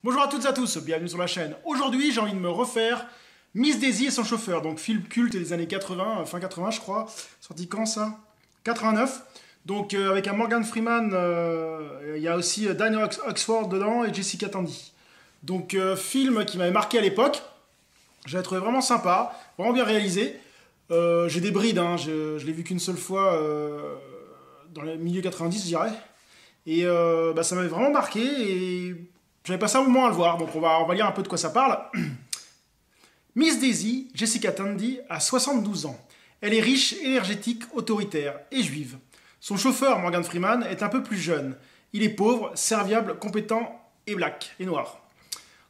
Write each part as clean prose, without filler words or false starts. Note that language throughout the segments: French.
Bonjour à toutes et à tous, bienvenue sur la chaîne. Aujourd'hui, j'ai envie de me refaire Miss Daisy et son chauffeur, donc film culte des années 80, fin 80 je crois. Sorti quand ça? 89. Donc avec un Morgan Freeman, il y a aussi Daniel Oxford dedans et Jessica Tandy. Donc film qui m'avait marqué à l'époque. J'avais trouvé vraiment sympa, vraiment bien réalisé. J'ai des brides, hein, je l'ai vu qu'une seule fois dans le milieu 90 je dirais. Et ça m'avait vraiment marqué et j'avais passé un moment à le voir, donc on va lire un peu de quoi ça parle. Miss Daisy, Jessica Tandy, a 72 ans. Elle est riche, énergétique, autoritaire et juive. Son chauffeur, Morgan Freeman, est un peu plus jeune. Il est pauvre, serviable, compétent et black, et noir.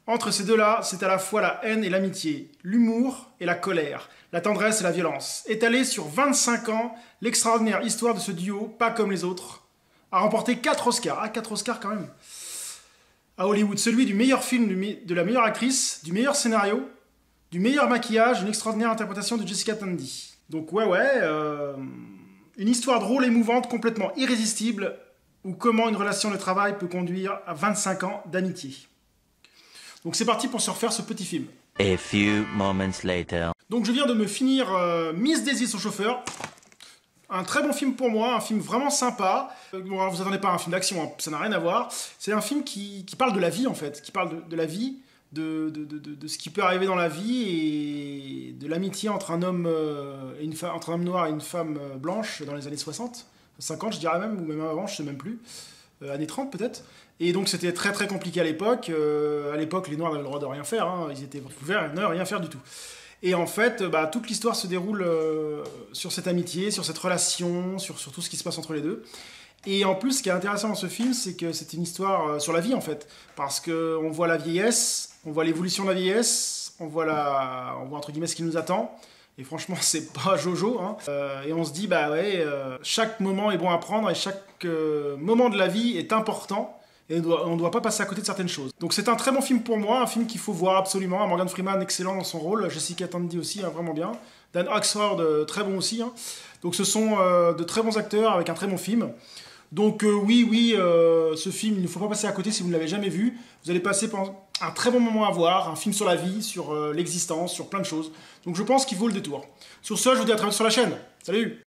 Entre ces deux-là, c'est à la fois la haine et l'amitié, l'humour et la colère, la tendresse et la violence. Étalée sur 25 ans, l'extraordinaire histoire de ce duo, pas comme les autres, a remporté 4 Oscars. Ah, 4 Oscars quand même. À Hollywood, celui du meilleur film, de la meilleure actrice, du meilleur scénario, du meilleur maquillage, une extraordinaire interprétation de Jessica Tandy. Donc une histoire drôle, émouvante, complètement irrésistible, ou comment une relation de travail peut conduire à 25 ans d'amitié. Donc c'est parti pour se refaire ce petit film. A few moments later. Donc je viens de me finir Miss Daisy, son chauffeur. Un très bon film pour moi, un film vraiment sympa. Bon, alors vous attendez pas à un film d'action, hein, ça n'a rien à voir. C'est un film qui parle de la vie en fait, qui parle de la vie, de ce qui peut arriver dans la vie et de l'amitié entre un homme et une femme, entre un homme noir et une femme blanche dans les années 60, 50 je dirais même, ou même avant, je sais même plus. Années 30 peut-être. Et donc c'était très très compliqué à l'époque. À l'époque, les Noirs n'avaient le droit de rien faire, hein. Ils étaient couverts et ne rien faire du tout. Et en fait, toute l'histoire se déroule sur cette amitié, sur cette relation, sur tout ce qui se passe entre les deux. Et en plus, ce qui est intéressant dans ce film, c'est que c'est une histoire sur la vie, en fait. Parce qu'on voit la vieillesse, on voit l'évolution de la vieillesse, on voit entre guillemets ce qui nous attend. Et franchement, c'est pas Jojo, hein. Et on se dit, chaque moment est bon à prendre et chaque moment de la vie est important. Et on ne doit pas passer à côté de certaines choses. Donc c'est un très bon film pour moi, un film qu'il faut voir absolument. Morgan Freeman, excellent dans son rôle. Jessica Tandy aussi, hein, vraiment bien. Dan Oxford, très bon aussi. Hein. Donc ce sont de très bons acteurs avec un très bon film. Donc ce film, il ne faut pas passer à côté si vous ne l'avez jamais vu. Vous allez passer un très bon moment à voir, un film sur la vie, sur l'existence, sur plein de choses. Donc je pense qu'il vaut le détour. Sur ce, je vous dis à très bientôt sur la chaîne. Salut!